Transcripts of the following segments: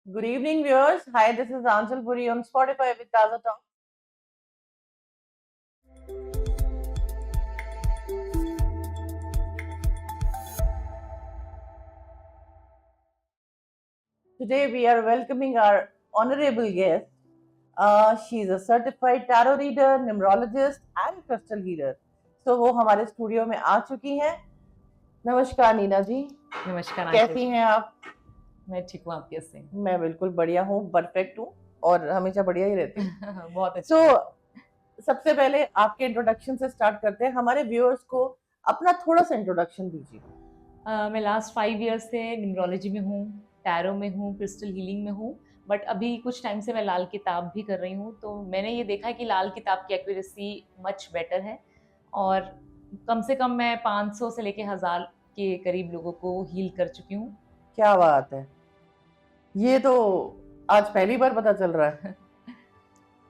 Good evening, viewers. Hi, this is Anjal Puri on Spotify with Taza Talk. Today, we are welcoming our honorable guest. She is a certified tarot reader, numerologist, and crystal healer. So, वो हमारे studio में आ चुकी हैं. नमस्कार नीना जी. नमस्कार कैसी हैं आप? मैं ठीक हूँ, आप कैसे हैं? मैं बिल्कुल बढ़िया हूँ, परफेक्ट हूँ और हमेशा बढ़िया ही रहती हूँ. बहुत अच्छी So, बात सबसे पहले आपके इंट्रोडक्शन से स्टार्ट करते हैं. हमारे व्यूअर्स को अपना थोड़ा सा इंट्रोडक्शन दीजिए. मैं लास्ट 5 ईयर्स से न्यूमरोलॉजी में हूँ, टैरो में हूँ, क्रिस्टल हीलिंग में हूँ, बट अभी कुछ टाइम से मैं लाल किताब भी कर रही हूँ, तो मैंने ये देखा है कि लाल किताब की एक्यूरेसी मच बेटर है और कम से कम मैं 500 से लेके 1000 के करीब लोगों को हील कर चुकी हूँ. क्या बात है, ये तो आज पहली बार पता चल रहा है.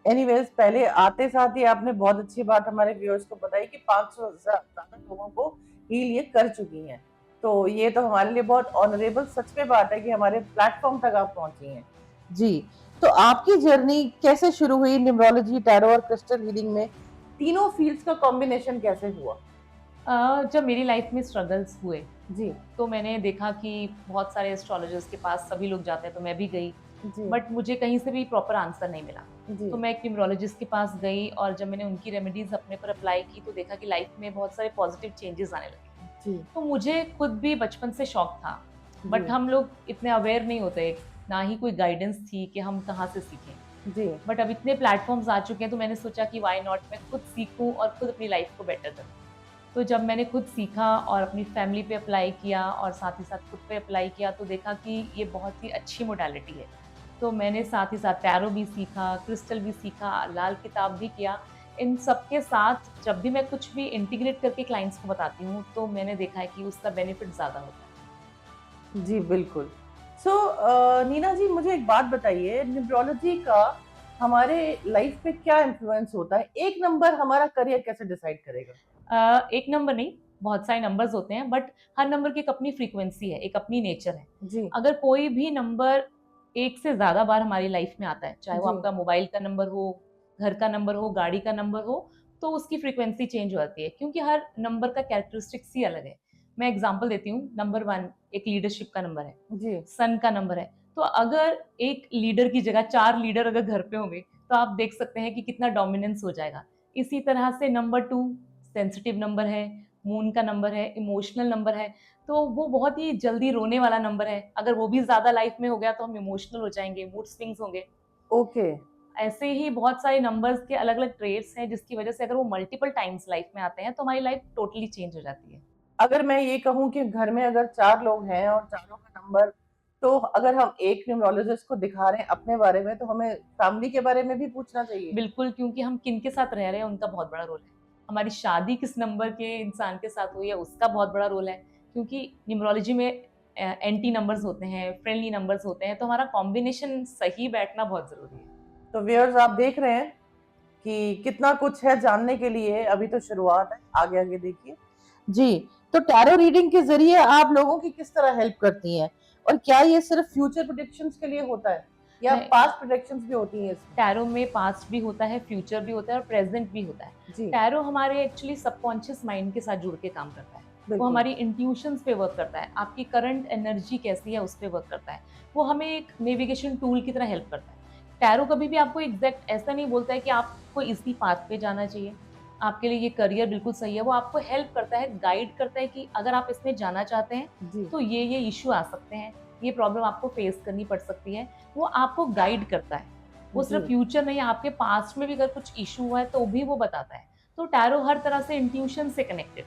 एनीवेज, पहले आते साथ ही आपने बहुत अच्छी बात हमारे व्यूअर्स को बताई कि 500 से ज्यादा लोगों को हील ये कर चुकी हैं. तो ये तो हमारे लिए बहुत ऑनरेबल सच में बात है कि हमारे प्लेटफॉर्म तक आप पहुंची हैं. जी, तो आपकी जर्नी कैसे शुरू हुई न्यूमरोलॉजी, टैरो और क्रिस्टल हीलिंग में? तीनों फील्ड्स का कॉम्बिनेशन कैसे हुआ? जब मेरी लाइफ में स्ट्रगल्स हुए जी तो मैंने देखा कि बहुत सारे एस्ट्रोलॉजर्स के पास सभी लोग जाते हैं, तो मैं भी गई, जी बट मुझे कहीं से भी प्रॉपर आंसर नहीं मिला. जी तो मैं एक न्यूमरोलॉजिस्ट के पास गई और जब मैंने उनकी रेमेडीज अपने पर अप्लाई की तो देखा कि लाइफ में बहुत सारे पॉजिटिव चेंजेस आने लगे. जी तो मुझे खुद भी बचपन से शौक था, बट जी हम लोग इतने अवेयर नहीं होते, ना ही कोई गाइडेंस थी कि हम कहाँ से सीखें. जी बट अब इतने प्लेटफॉर्म्स आ चुके हैं तो मैंने सोचा कि वाई नॉट, मैं खुद सीखूं और खुद अपनी लाइफ को बेटर करूं. तो जब मैंने खुद सीखा और अपनी फैमिली पे अप्लाई किया और साथ ही साथ खुद पे अप्लाई किया तो देखा कि ये बहुत ही अच्छी मोडालिटी है. तो मैंने साथ ही साथ टैरो भी सीखा, क्रिस्टल भी सीखा, लाल किताब भी किया. इन सब के साथ जब भी मैं कुछ भी इंटीग्रेट करके क्लाइंट्स को बताती हूँ तो मैंने देखा है कि उसका बेनिफिट ज़्यादा होता है. जी बिल्कुल. सो नीना जी, मुझे एक बात बताइए, न्यूमरोलॉजी का हमारे लाइफ पे क्या इन्फ्लुएंस होता है? एक नंबर हमारा करियर कैसे डिसाइड करेगा? एक नंबर नहीं, बहुत सारे नंबर्स होते हैं, बट हर नंबर की एक अपनी फ्रीक्वेंसी है, एक अपनी नेचर है. जी अगर कोई भी नंबर एक से ज़्यादा बार हमारी लाइफ में आता है, चाहे वो जी आपका मोबाइल का नंबर हो, घर का नंबर हो, गाड़ी का नंबर हो, तो उसकी फ्रीक्वेंसी चेंज हो जाती है क्योंकि हर नंबर का कैरेक्टरिस्टिक्स ही अलग है. मैं एग्जांपल देती हूँ. नंबर 1 एक लीडरशिप का नंबर है, जी सन का नंबर है. तो अगर एक लीडर की जगह 4 लीडर अगर घर पे होंगे तो आप देख सकते हैं कि कितना डोमिनेंस हो जाएगा. इसी तरह से नंबर 2 सेंसिटिव नंबर है, मून का नंबर है, इमोशनल नंबर है, तो वो बहुत ही जल्दी रोने वाला नंबर है. अगर वो भी ज़्यादा लाइफ में हो गया तो हम इमोशनल हो जाएँगे, मूड स्विंग्स होंगे. ओके. ऐसे ही बहुत सारे नंबर्स के अलग-अलग ट्रेट्स हैं जिसकी वजह से अगर वो मल्टीपल टाइम्स लाइफ में आते हैं तो हमारी लाइफ टोटली चेंज हो जाती है. अगर मैं ये कहूँ कि घर में अगर 4 लोग हैं और चारों का नंबर, तो अगर हम एक न्यूमरोलॉजिस्ट को दिखा रहे हैं अपने बारे में, तो हमें फैमिली के बारे में भी पूछना चाहिए? बिल्कुल, क्योंकि हम किनके साथ रह रहे हैं उनका बहुत बड़ा रोल है. हमारी शादी किस नंबर के इंसान के साथ हुई है उसका बहुत बड़ा रोल है, क्योंकि न्यूमरोलॉजी में एंटी नंबर्स होते हैं, फ्रेंडली नंबर्स होते हैं, तो हमारा कॉम्बिनेशन सही बैठना बहुत ज़रूरी है. तो व्यूअर्स, आप देख रहे हैं कि कितना कुछ है जानने के लिए. अभी तो शुरुआत है, आगे आगे देखिए. जी, तो टैरो रीडिंग के जरिए आप लोगों की किस तरह हेल्प करती हैं, और क्या ये सिर्फ फ्यूचर प्रेडिक्शंस के लिए होता है या नहीं, पास्ट प्रेडिक्शंस भी होती हैं इसमें? टैरो में पास्ट भी होता है, फ्यूचर भी होता है और प्रेजेंट भी होता है. जी टैरो हमारे एक्चुअली सबकॉन्शियस माइंड के साथ जुड़ के काम करता है. वो बिल्कुल. हमारी इंट्यूशंस पे वर्क करता है, आपकी करंट एनर्जी कैसी है उस पे वर्क करता है. वो हमें एक नेविगेशन टूल की तरह हेल्प करता है. टैरो कभी भी आपको एग्जैक्ट ऐसा नहीं बोलता है कि आपको इसी पाथ पे जाना चाहिए, आपके लिए ये करियर बिल्कुल सही है. वो आपको हेल्प करता है, गाइड करता है कि अगर आप इसमें जाना चाहते हैं जी तो ये इश्यू आ सकते हैं, ये प्रॉब्लम आपको फेस करनी पड़ सकती है. वो आपको गाइड करता है. वो सिर्फ जी फ्यूचर नहीं, आपके पास्ट में भी अगर कुछ इश्यू हुआ है तो भी वो बताता है. तो टैरो हर तरह से इंट्यूशन से कनेक्टेड.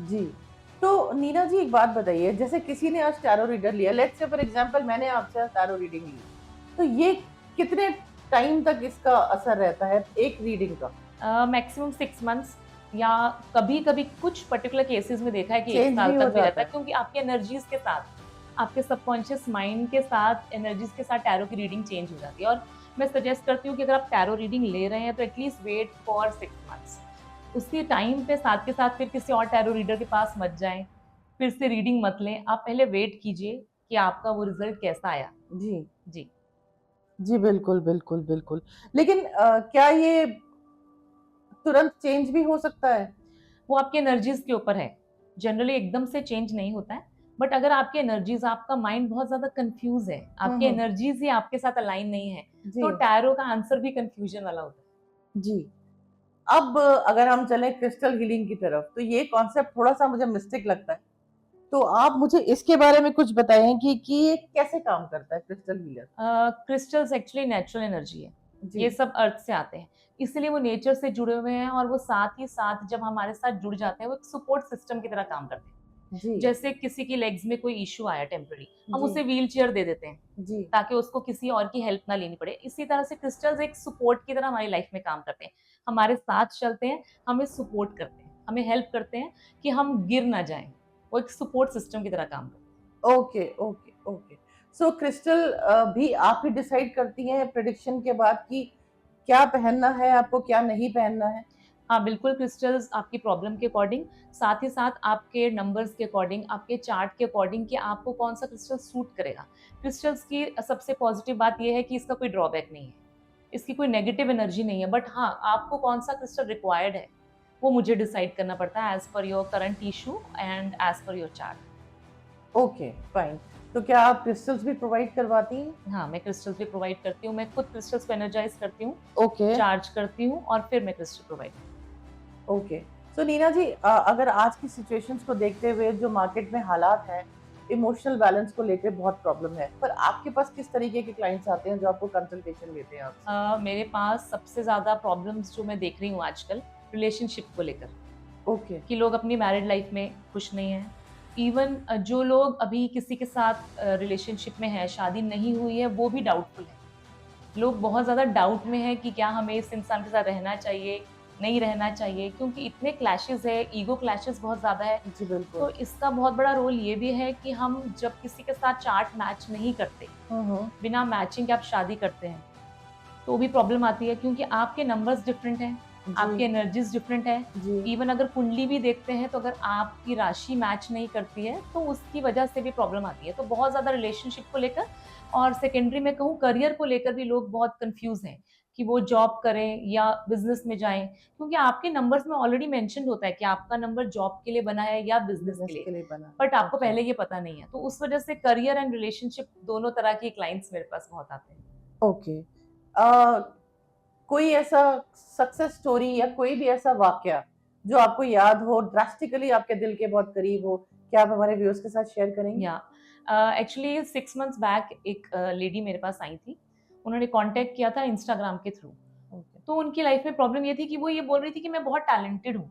जी. तो नीना जी, एक बात बताइए, जैसे किसी ने आज टैरो रीडर लिया, लेट्स से फॉर एग्जांपल मैंने आपसे टैरो रीडिंग ली, तो ये कितने टाइम तक इसका असर रहता है एक रीडिंग का? मैक्सिमम 6 मंथ्स, या कभी कभी कुछ पर्टिकुलर केसेस में देखा है कि 1 चेंज साल भी हो तक भी रहता जाता है, है? क्योंकि आपकी एनर्जीज के साथ, आपके सबकॉन्शियस माइंड के साथ, एनर्जीज के साथ टैरो की रीडिंग चेंज हो जाती है. और मैं सजेस्ट करती हूँ कि अगर आप टैरो रीडिंग ले रहे हैं तो एटलीस्ट वेट फॉर 6 मंथ्स. उसी टाइम पे साथ के साथ फिर किसी और टैरो रीडर के पास मत जाएं, फिर से रीडिंग मत लें. आप पहले वेट कीजिए कि आपका वो रिजल्ट कैसा आया. जी. जी. जी, बिल्कुल, बिल्कुल, बिल्कुल। लेकिन क्या ये तुरंत चेंज भी हो सकता है? वो आपकी एनर्जीज के ऊपर है। जनरली एकदम से चेंज नहीं होता है, बट अगर आपकी एनर्जीज, आपका माइंड बहुत ज्यादा कंफ्यूज है, हुँ, आपकी हुँ। एनर्जीज ही आपके साथ अलाइन नहीं है, जी, तो टैरो का आंसर भी कंफ्यूजन वाला होता जी। अब अगर हम चलें क्रिस्टल हीलिंग की तरफ, तो ये कॉन्सेप्ट थोड़ा-सा मुझे मिस्टिक लगता है। तो आप मुझे इसके बारे में कुछ बताएँ कि ये कैसे काम करता है क्रिस्टल हीलर? है। क्रिस्टल्स एक्चुअली नेचुरल एनर्जी है, जी, ये सब अर्थ से आते हैं, इसलिए वो नेचर से जुड़े हुए हैं, और वो साथ ही साथ जब हमारे साथ जुड़ जाते हैं, वो एक सपोर्ट सिस्टम की तरह काम करते हैं। जी, जैसे किसी की लेग्स में कोई इश्यू आया टेम्पररी, हम जी, उसे व्हील चेयर दे देते हैं जी। ताकि उसको किसी और की हेल्प ना लेनी पड़े। इसी तरह से क्रिस्टल्स एक सपोर्ट की तरह हमारी लाइफ में काम करते हैं, हमारे साथ चलते हैं, हमें सपोर्ट करते हैं, हमें हेल्प करते हैं कि हम गिर ना जाएं। वो एक सपोर्ट सिस्टम की तरह काम करते हैं। Okay, okay, okay. So crystal भी आप ही डिसाइड करती हैं प्रेडिक्शन के बाद कि क्या पहनना है आपको, क्या नहीं पहनना है? हाँ, बिल्कुल, क्रिस्टल्स आपकी प्रॉब्लम के अकॉर्डिंग, साथ ही साथ आपके नंबर्स के अकॉर्डिंग, आपके चार्ट के अकॉर्डिंग कि आपको कौन-सा क्रिस्टल सूट करेगा। क्रिस्टल्स की सबसे पॉजिटिव बात ये है कि इसका कोई ड्रॉबैक नहीं है, इसकी कोई नेगेटिव एनर्जी नहीं है, बट हाँ, आपको कौन-सा क्रिस्टल रिक्वायर्ड है, वो मुझे डिसाइड करना पड़ता है as per your current issue and as per your chart. Okay, fine. तो क्या आप क्रिस्टल्स भी प्रोवाइड करवाती हैं? हाँ, मैं क्रिस्टल्स भी प्रोवाइड करती हूँ, मैं खुद क्रिस्टल्स को एनर्जाइज़ करती हूँ, ओके, चार्ज करती हूँ और फिर मैं क्रिस्टल प्रोवाइड करती हूँ। ओके। सो नीना जी, अगर आज की सिचुएशंस को देखते हुए जो मार्केट में हालात हैं, इमोशनल बैलेंस को लेके बहुत प्रॉब्लम है। पर आपके पास किस तरीके के क्लाइंट्स आते हैं जो आपको कंसल्टेशन लेते हैं आपसे? मेरे पास सबसे ज़्यादा प्रॉब्लम्स जो मैं देख रही हूँ आजकल, रिलेशनशिप को लेकर, ओके, कि लोग अपनी मैरिड लाइफ में खुश नहीं हैं। इवन जो लोग अभी किसी के साथ रिलेशनशिप में हैं, शादी नहीं हुई है, वो भी डाउटफुल हैं। लोग बहुत ज़्यादा डाउट में हैं कि क्या हमें इस इंसान के साथ रहना चाहिए, नहीं रहना चाहिए, क्योंकि इतने क्लैशेज़ है, ईगो क्लैशेज़ बहुत ज़्यादा है। जी बिल्कुल। तो इसका बहुत बड़ा रोल ये भी है कि हम जब किसी के साथ चार्ट मैच नहीं करते, हुँ, हुँ। बिना मैचिंग के आप शादी करते हैं, तो भी प्रॉब्लम आती है, क्योंकि आपके नंबर्स डिफरेंट हैं, आपकी जी, एनर्जीज़ डिफरेंट है। जी। इवन अगर कुंडली भी देखते हैं, तो अगर आपकी राशि मैच नहीं करती है, तो उसकी वजह से भी प्रॉब्लम आती है। तो बहुत ज़्यादा रिलेशनशिप को लेकर, और सेकेंडरी में कहूँ करियर को लेकर भी लोग बहुत कन्फ्यूज़ हैं कि वो जॉब करें या बिज़नेस में जाएँ। क्योंकि आपके नंबर्स में ऑलरेडी मेंशन्ड होता है कि आपका नंबर जॉब के लिए बना है या बिज़नेस के बिज़नेस लिए, के लिए बना बट है। आपको ओके, पहले ये पता नहीं है। तो उस वजह से करियर एंड रिलेशनशिप दोनों तरह के क्लाइंट्स मेरे पास बहुत आते हैं। ओके। कोई ऐसा सक्सेस स्टोरी या कोई भी ऐसा वाकया जो आपको याद हो, ड्रास्टिकली आपके दिल के बहुत करीब हो, क्या आप हमारे व्यूअर्स के साथ शेयर करेंगी? या एक्चुअली 6 मंथ्स बैक एक लेडी मेरे पास आई थी। उन्होंने कॉन्टैक्ट किया था इंस्टाग्राम के थ्रू। ओके, तो उनकी लाइफ में प्रॉब्लम ये थी कि वो ये बोल रही थी कि मैं बहुत टैलेंटेड हूँ,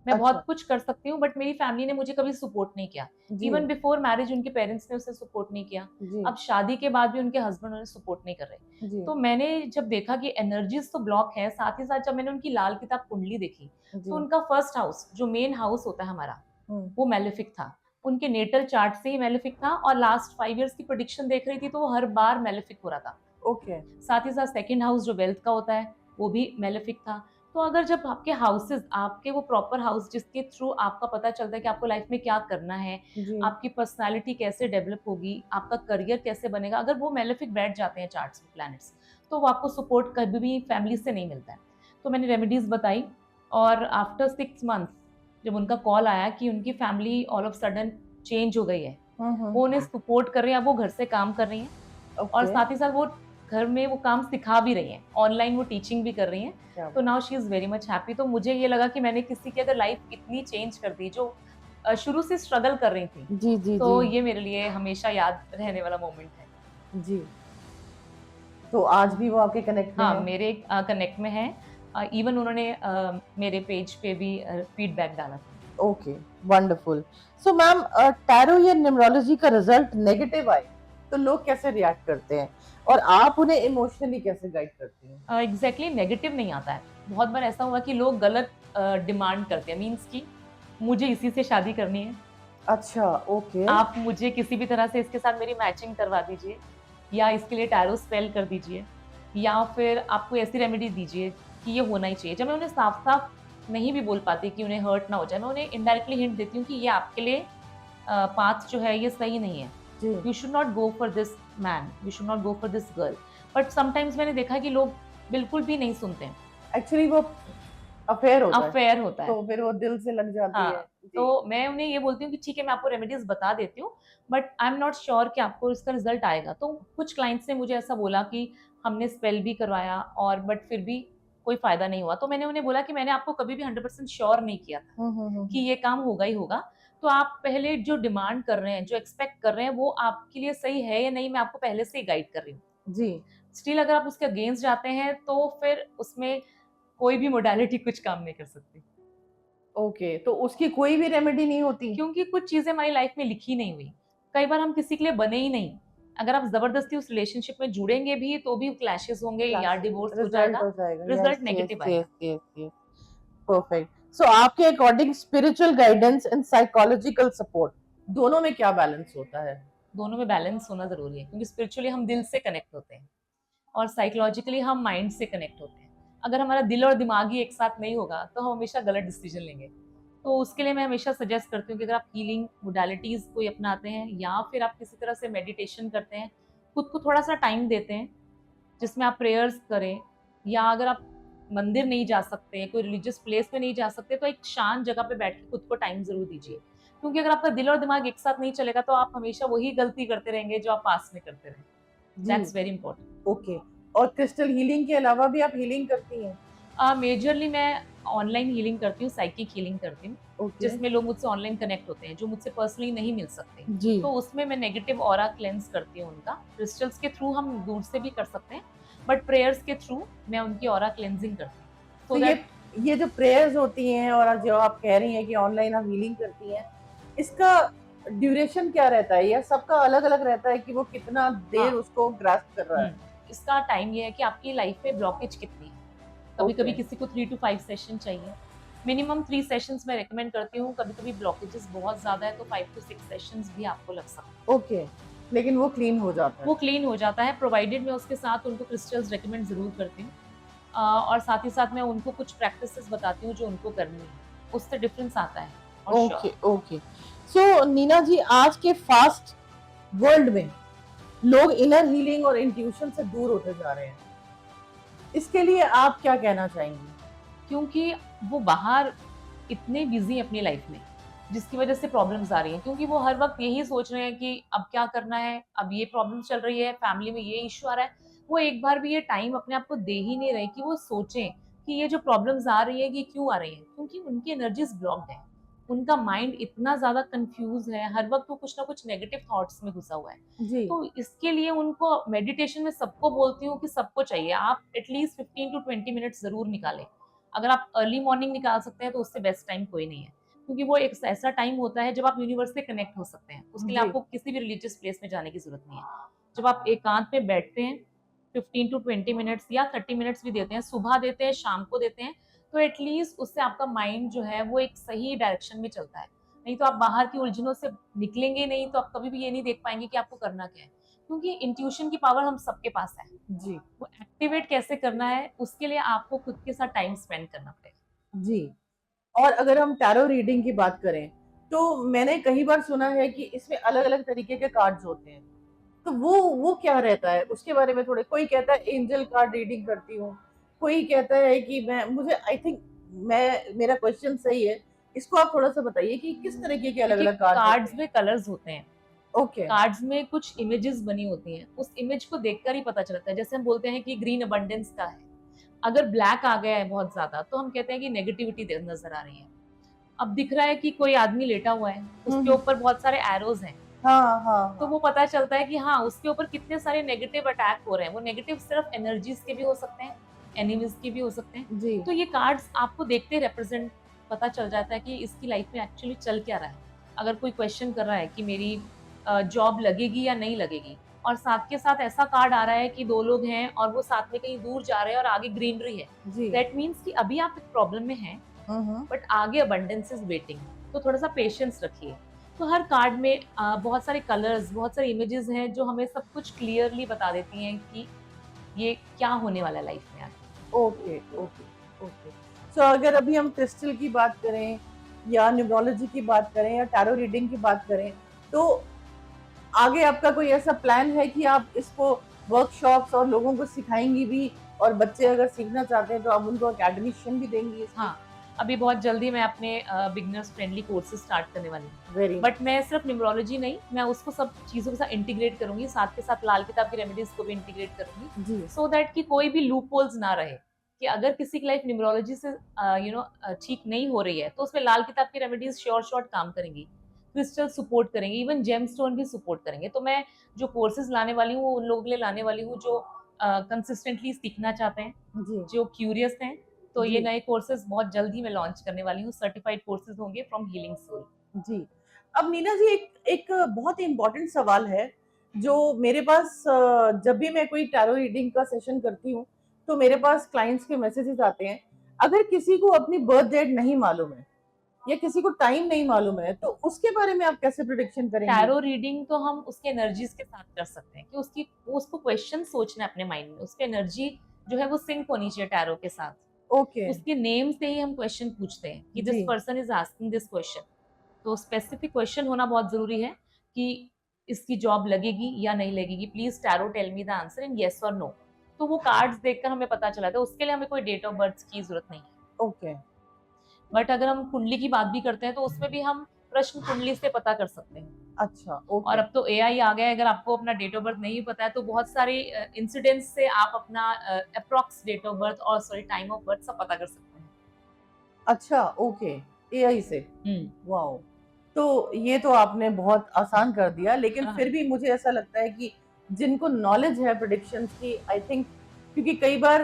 मैं अच्छा, बहुत कुछ कर सकती हूँ, बट मेरी फैमिली ने मुझे कभी सपोर्ट नहीं किया। जी, इवन बिफोर मैरिज उनके पेरेंट्स ने उसे सपोर्ट नहीं किया। जी, अब शादी के बाद भी उनके हस्बैंड उन्हें सपोर्ट नहीं कर रहे। जी, तो मैंने जब देखा कि एनर्जीज़ तो ब्लॉक है, साथ ही साथ जब मैंने उनकी लाल किताब कुंडली देखी, तो जी, उनका फर्स्ट हाउस, जो मेन हाउस होता है हमारा, हुँ, वो मेलेफिक था। उनके नेटल चार्ट से ही मेलेफिक था, और लास्ट 5 इयर्स की प्रेडिक्शन देख रही थी, तो वो हर बार मेलेफिक हो रहा था। ओके, साथ ही साथ सेकंड हाउस जो वेल्थ का होता है, वो भी मेलेफिक था। तो अगर जब आपके हाउसेज़, आपके वो प्रॉपर हाउस जिसके थ्रू आपका पता चलता है कि आपको लाइफ में क्या करना है, जी, आपकी पर्सनैलिटी कैसे डेवलप होगी, आपका करियर कैसे बनेगा, अगर वो मेलेफिक बैठ जाते हैं चार्ट्स में प्लैनेट्स, तो वो आपको सपोर्ट कभी भी फैमिली से नहीं मिलता है। तो मैंने रेमेडीज़ बताई, और आफ्टर 6 मंथ्स जब उनका कॉल आया कि उनकी family all of sudden change हो गई है, हुँ, हुँ, वो उन्हें सपोर्ट कर रहे हैं, अब वो घर से काम कर रही हैं, और ओके, साथ ही साथ वो घर में वो काम सिखा भी रही हैं, ऑनलाइन वो टीचिंग भी कर रही हैं। क्या तो बात now she is very much happy. तो मुझे ये लगा कि मैंने किसी की अगर लाइफ इतनी चेंज कर दी, जो शुरू से स्ट्रगल कर रही थी, जी, जी, जी, तो ये मेरे लिए हमेशा याद रहने वाला मोमेंट है। जी, तो आज भी वो आपके कनेक्ट में हाँ, है? मेरे कनेक्ट में हैं। इवन उन्होंने मेरे पेज पे भी फीडबैक डाला था। Okay, wonderful. So ma'am, tarot या न्यूमरोलॉजी का रिजल्ट नेगेटिव आए, तो लोग कैसे रिएक्ट करते हैं? और आप उन्हें इमोशनली कैसे गाइड करती हैं? एग्ज़ैक्टली नेगेटिव नहीं आता है। बहुत बार ऐसा हुआ कि लोग गलत डिमांड करते हैं, मीन्स कि मुझे इसी से शादी करनी है, अच्छा, ओके, आप मुझे किसी भी तरह से इसके साथ मेरी मैचिंग करवा दीजिए, या इसके लिए टैरो स्पेल कर दीजिए, या फिर आप कोई ऐसी रेमेडी दीजिए कि ये होना ही चाहिए। जब मैं उन्हें साफ-साफ नहीं भी बोल पाती कि उन्हें हर्ट ना हो जाए, मैं उन्हें इनडायरेक्टली हिंट देती हूँ कि ये आपके लिए पाथ जो है ये सही नहीं है। जी, you should not go for this man, we should not go for this girl. But sometimes मैंने देखा है कि लोग बिल्कुल भी नहीं सुनते हैं, एक्चुअली वो अफेयर होता है, अफेयर होता है। तो फिर वो दिल से लग जाती है। हाँ, जी। तो मैं उन्हें ये बोलती हूँ कि ठीक है, मैं आपको रेमेडीज़ बता देती हूँ, but I am not sure कि आपको इसका रिज़ल्ट आएगा। तो कुछ क्लाइंट्स ने मुझे ऐसा बोला कि हमने स्पेल भी करवाया और बट फिर भी कोई फ़ायदा नहीं हुआ। तो मैंने उन्हें बोला कि मैंने आपको कभी भी 100% श्योर नहीं किया था कि ये काम होगा ही होगा। तो आप पहले जो डिमांड कर रहे हैं, जो एक्सपेक्ट कर रहे हैं, वो आपके लिए सही है या नहीं, मैं आपको पहले से ही गाइड कर रही हूँ। जी। स्टिल अगर आप उसके अगेंस्ट जाते हैं, तो फिर उसमें कोई भी मोडालिटी कुछ काम नहीं कर सकती। ओके, तो उसकी कोई भी रेमेडी नहीं होती? क्योंकि कुछ चीज़ें हमारी लाइफ में लिखी नहीं हुई। कई बार हम किसी के लिए बने ही नहीं। अगर आप ज़बरदस्ती उस रिलेशनशिप में जुड़ेंगे भी तो भी क्लैशेस होंगे या डिवोर्स हो रिजल्ट जाएगा, हो जाएगा। Yes, result yes, negative yes, आएगा। Yes, yes. परफेक्ट। सो आपके according spiritual guidance and psychological support दोनों में क्या बैलेंस होता है? दोनों में बैलेंस होना ज़रूरी है, क्योंकि स्पिरिचुअली हम दिल से कनेक्ट होते हैं और साइकोलॉजिकली हम माइंड से कनेक्ट होते हैं। अगर हमारा दिल और दिमाग ही एक साथ नहीं होगा तो हम हमेशा गलत डिसीजन लेंगे। तो उसके लिए मैं हमेशा सजेस्ट करती हूँ कि अगर आप हीलिंग मोडालिटीज़ कोई अपनाते हैं या फिर आप किसी तरह से मेडिटेशन करते हैं, खुद को थोड़ा-सा टाइम देते हैं, जिसमें आप प्रेयर्स करें, या अगर आप मंदिर नहीं जा सकते, कोई रिलीजियस प्लेस में नहीं जा सकते, तो एक शांत जगह पे बैठ के खुद को टाइम ज़रूर दीजिए। क्योंकि अगर आपका दिल और दिमाग एक साथ नहीं चलेगा तो आप हमेशा वही गलती करते रहेंगे जो आप पास्ट में करते रहे। जी। That's very important. ओके। और क्रिस्टल हीलिंग के अलावा भी आप हीलिंग करती हैं? मेजरली मैं ऑनलाइन हीलिंग करती हूँ, साइकिक हीलिंग करती हूँ, ओके। जिसमें लोग मुझसे ऑनलाइन कनेक्ट होते हैं, जो मुझसे पर्सनली नहीं मिल सकते। जी। तो उसमें मैं नेगेटिव ऑरा क्लेंस करती हूँ उनका। क्रिस्टल्स के थ्रू हम दूर से भी कर सकते हैं, बट प्रेयर्स के थ्रू मैं उनकी ऑरा क्लेंजिंग करती हूँ। तो सो दैट ये जो प्रेयर्स होती हैं और जो आप कह रही हैं कि ऑनलाइन आप हीलिंग करती हैं, इसका ड्यूरेशन क्या रहता है या सबका अलग-अलग रहता है कि वो कितना देर हाँ, उसको ग्रास्प कर रहा है? इसका टाइम ये है कि आपकी लाइफ में ब्लॉकेज कितनी है। ओके। कभी-कभी किसी को 3 टू 5 सेशन चाहिए। मिनिमम 3 सेशंस मैं रिकमेंड करती हूँ, कभी-कभी ब्लॉकेजेस बहुत ज़्यादा है तो 5 टू 6 सेशंस भी आपको लग सकते हैं। ओके। लेकिन वो क्लीन हो जाता है। वो क्लीन हो जाता है, प्रोवाइडेड मैं उसके साथ उनको क्रिस्टल्स रिकमेंड ज़रूर करती हूँ। और साथ ही साथ मैं उनको कुछ प्रैक्टिसेस बताती हूँ जो उनको करनी है। उससे डिफरेंस आता है और ओके, श्योर। ओके। सो नीना जी, आज के फास्ट वर्ल्ड में लोग इनर हीलिंग और इंट्यूशन से दूर होते जा रहे हैं। इसके लिए आप क्या कहना चाहेंगी? क्योंकि वो बाहर इतने बिज़ी हैं अपनी लाइफ में, जिसकी वज़ह से प्रॉब्लम्स आ रही हैं। क्योंकि वो हर वक़्त यही सोच रहे हैं कि अब क्या करना है, अब ये प्रॉब्लम चल रही है, फैमिली में ये इश्यू आ रहा है। वो एक बार भी ये टाइम अपने आप को दे ही नहीं रहे कि वो सोचें कि ये जो प्रॉब्लम्स आ रही है, ये क्यों आ रही हैं? क्योंकि उनकी एनर्जीज़ ब्लॉक्ड हैं। उनका माइंड इतना ज़्यादा कन्फ्यूज़ है, हर वक़्त वो कुछ ना कुछ नेगेटिव थॉट्स में घुसा हुआ है। जी। तो इसके लिए उनको मेडिटेशन में सबको बोलती हूँ कि सबको चाहिए। आप एटलीस्ट 15 टू 20 मिनट्स ज़रूर निकालें। अगर आप अर्ली मॉर्निंग निकाल सकते हैं तो उससे बेस्ट टाइम कोई नहीं है। क्योंकि वो एक ऐसा टाइम होता है जब आप यूनिवर्स से कनेक्ट हो सकते हैं। उसके लिए जी। आपको किसी भी रिलीजियस प्लेस में जाने की ज़रूरत नहीं है। जब आप एकांत में बैठते हैं, 15 टू 20 मिनट्स या 30 मिनट्स भी देते हैं, सुबह देते हैं, शाम को देते हैं, तो एटलीस्ट उससे आपका माइंड जो है वो एक सही डायरेक्शन में चलता है। नहीं तो आप बाहर की उलझनों से निकलेंगे नहीं, तो आप कभी भी ये नहीं देख पाएँगे कि आपको करना क्या है। क्योंकि इंट्यूशन की पावर हम सबके पास है। जी। वो एक्टिवेट कैसे करना है, उसके लिए आपको खुद के साथ टाइम स्पेंड करना पड़ेगा। जी। और अगर हम टैरो रीडिंग की बात करें, तो मैंने कई बार सुना है कि इसमें अलग-अलग तरीके के कार्ड्स होते हैं। तो वो क्या रहता है? उसके बारे में थोड़े, कोई कहता है एंजल कार्ड रीडिंग करती हूँ, कोई कहता है कि मैं मुझे आई थिंक मैं मेरा क्वेश्चन सही है। इसको आप थोड़ा-सा बताइए कि किस तरीके के देखिए, अलग-अलग कार्ड्स होते कार्ड्स हैं? में कलर्स होते हैं। ओके। कार्ड्स में कुछ इमेजेस बनी होती हैं। उस इमेज को देखकर ही पता चलता है। जैसे हम बोलते हैं कि ग्रीन अबंडेंस का है। अगर ब्लैक आ गया है बहुत ज़्यादा, तो हम कहते हैं कि नेगेटिविटी नज़र आ रही है। अब दिख रहा है कि कोई आदमी लेटा हुआ है, हुँ, उसके हुँ। ऊपर बहुत सारे एरोज़ हैं, हाँ, हाँ, तो हाँ। वो पता चलता है कि हाँ, उसके ऊपर कितने सारे नेगेटिव अटैक हो रहे हैं। वो नेगेटिव सिर्फ एनर्जीज़ के भी हो सकते हैं, एनिमीज़ के भी हो सकते हैं। जी। तो ये कार्ड्स आपको देखते रिप्रेजेंट पता चल जाता है कि इसकी लाइफ में एक्चुअली चल क्या रहा है। अगर कोई क्वेश्चन कर रहा है कि मेरी जॉब लगेगी या नहीं लगेगी, और साथ के साथ ऐसा कार्ड आ रहा है कि 2 लोग हैं और वो साथ में कहीं दूर जा रहे हैं और आगे ग्रीनरी है। जी। दैट मीन्स कि अभी आप एक प्रॉब्लम में हैं, हुँ, हुँ। बट आगे अबंडेंस इज़ वेटिंग। तो थोड़ा-सा पेशेंस रखिए। तो हर कार्ड में बहुत सारे कलर्स, बहुत सारे इमेजेस हैं जो हमें सब कुछ क्लियरली बता देती हैं कि ये क्या होने वाला है लाइफ में आगे। Okay, okay, okay. सो अगर अभी हम क्रिस्टल की बात करें या न्यूमरोलॉजी की बात करें या टैरो रीडिंग की बात करें, तो आगे आपका कोई ऐसा प्लान है कि आप इसको वर्कशॉप्स और लोगों को सिखाएंगी भी, और बच्चे अगर सीखना चाहते हैं तो आप उनको एकेडमिशियन भी देंगी इसकी? हाँ, अभी बहुत जल्दी मैं अपने बिगिनर्स फ्रेंडली कोर्सेज स्टार्ट करने वाली हूँ। वेरी बट मैं सिर्फ न्यूमरोलॉजी नहीं, मैं उसको सब चीज़ों के साथ इंटीग्रेट करूँगी, साथ के साथ लाल किताब की रेमेडीज़ को भी इंटीग्रेट करूँगी, जी सो दैट कि कोई भी लूप होल्स ना रहे, कि अगर किसी की लाइफ न्यूमरोलॉजी से ठीक नहीं हो रही है, तो उसमें लाल किताब की रेमेडीज़ श्योर शॉट काम करेंगी। क्रिस्टल सपोर्ट करेंगे, इवन जेमस्टोन भी सपोर्ट करेंगे। तो मैं जो कोर्सेज लाने वाली हूँ, वो उन लोगों के लिए लाने वाली हूँ जो कंसिस्टेंटली सीखना चाहते हैं, जी जो क्यूरियस हैं। तो ये जी नए कोर्सेज बहुत जल्द ही मैं लॉन्च करने वाली हूँ। सर्टिफाइड कोर्सेज होंगे फ्रॉम हीलिंग सोल। जी। अब नीना जी, एक एक बहुत ही इम्पोर्टेंट सवाल है जो मेरे पास जब भी मैं कोई टैरो रीडिंग का सेशन करती हूँ तो मेरे पास क्लाइंट्स के मैसेजेस आते हैं। अगर किसी को अपनी बर्थ डेट नहीं मालूम है या किसी को टाइम नहीं मालूम है तो उसके बारे में आप कैसे प्रिडिक्शन करेंगे? टैरो रीडिंग तो हम उसके एनर्जीज के साथ कर सकते हैं, कि उसको क्वेश्चन सोचना है अपने माइंड में, उसकी एनर्जी जो है वो सिंक होनी चाहिए टैरो के साथ। ओके। उसके नेम से ही हम क्वेश्चन पूछते हैं कि दिस जी person is asking this question. तो स्पेसिफिक क्वेश्चन होना बहुत जरूरी है कि इसकी जॉब लगेगी या नहीं लगेगी, please tarot tell me the answer in yes और नो। तो वो कार्ड्स देखकर हमें पता चला था, उसके लिए हमें कोई डेट ऑफ बर्थ की जरूरत नहीं है। ओके। बट अगर हम कुंडली की बात भी करते हैं तो उसमें भी हम प्रश्न कुंडली से पता कर सकते हैं। अच्छा ओके। और अब तो एआई आ गया है, अगर आपको अपना डेट ऑफ बर्थ नहीं पता है तो बहुत सारे इंसिडेंट्स से आप अपना अप्रॉक्स डेट ऑफ बर्थ और सॉरी टाइम ऑफ बर्थ सब पता कर सकते हैं। अच्छा ओके। एआई से? वाओ। तो ये तो आपने बहुत आसान कर दिया, लेकिन हाँ। फिर भी मुझे ऐसा लगता है कि जिनको नॉलेज है प्रेडिक्शंस की, आई थिंक, क्योंकि कई बार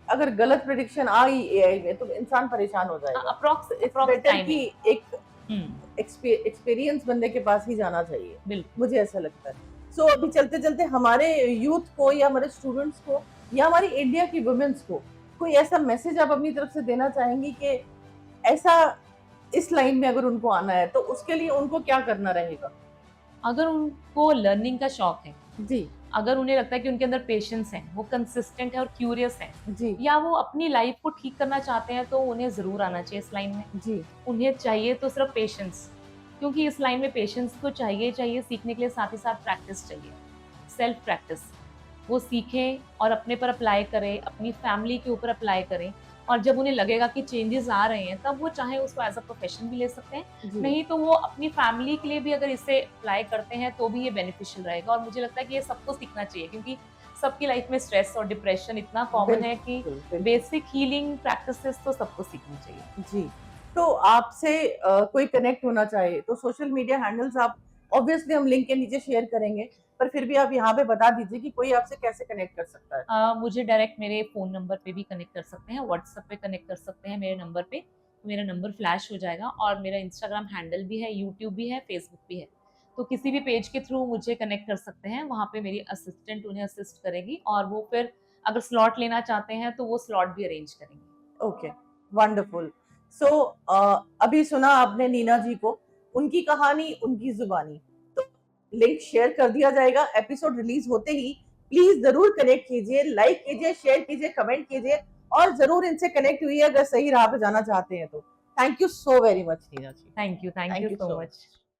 अगर गलत प्रेडिक्शन आ गई एआई में तो इंसान परेशान हो जाएगा। Approx it's approx better time कि एक एक्सपीरियंस बंदे के पास ही जाना चाहिए, बिल्कुल। मुझे ऐसा लगता है। सो अभी चलते चलते हमारे यूथ को या हमारे स्टूडेंट्स को या हमारी इंडिया की वुमेन्स को कोई ऐसा मैसेज आप अपनी तरफ से देना चाहेंगी कि ऐसा इस लाइन में अगर उनको आना है तो उसके लिए उनको क्या करना रहेगा? अगर उनको लर्निंग का शौक है, जी अगर उन्हें लगता है कि उनके अंदर पेशेंस है, वो कंसिस्टेंट है और क्यूरियस है, जी या वो अपनी लाइफ को ठीक करना चाहते हैं, तो उन्हें जरूर आना चाहिए इस लाइन में। जी उन्हें चाहिए तो सिर्फ पेशेंस, क्योंकि इस लाइन में पेशेंस तो चाहिए चाहिए सीखने के लिए, साथ ही साथ प्रैक्टिस चाहिए, सेल्फ प्रैक्टिस। वो सीखें और अपने पर अप्लाई करें, अपनी फैमिली के ऊपर अप्लाई करें, और जब उन्हें लगेगा कि चेंजेस आ रहे हैं तब वो चाहे उसको एज अ प्रोफेशन भी ले सकते हैं, जी नहीं तो वो अपनी फैमिली के लिए भी अगर इसे अप्लाई करते हैं तो भी ये बेनिफिशियल रहेगा। और मुझे लगता है कि ये सबको सीखना चाहिए, क्योंकि सबकी लाइफ में स्ट्रेस और डिप्रेशन इतना कॉमन है कि बिल्कुल। बेसिक हीलिंग प्रैक्टिसेस तो सबको सीखनी चाहिए। जी। तो आपसे कोई कनेक्ट होना चाहे तो सोशल मीडिया हैंडल्स आप ऑब्वियसली हम लिंक के नीचे शेयर करेंगे, पर फिर भी आप यहाँ पे बता दीजिए कि कोई आपसे कैसे कनेक्ट कर सकता है? मुझे डायरेक्ट मेरे फ़ोन नंबर पे भी कनेक्ट कर सकते हैं, व्हाट्सएप पे कनेक्ट कर सकते हैं मेरे नंबर पे। तो मेरा नंबर फ्लैश हो जाएगा, और मेरा इंस्टाग्राम हैंडल भी है, यूट्यूब भी है, फेसबुक भी है। तो किसी भी पेज के थ्रू मुझे कनेक्ट कर सकते हैं, वहाँ पे मेरी असिस्टेंट उन्हें असिस्ट करेगी, और वो फिर अगर स्लॉट लेना चाहते हैं तो वो स्लॉट भी अरेंज करेंगे। Okay, wonderful. सो अभी सुना आपने नीना जी को, उनकी कहानी उनकी जुबानी। तो लिंक शेयर कर दिया जाएगा एपिसोड रिलीज होते ही। प्लीज जरूर कनेक्ट कीजिए, लाइक कीजिए, शेयर कीजिए, कमेंट कीजिए, और जरूर इनसे कनेक्ट हुई अगर सही राह पे जाना चाहते हैं तो। Thank you so very much Neena ji. Thank you thank you so so much. Much.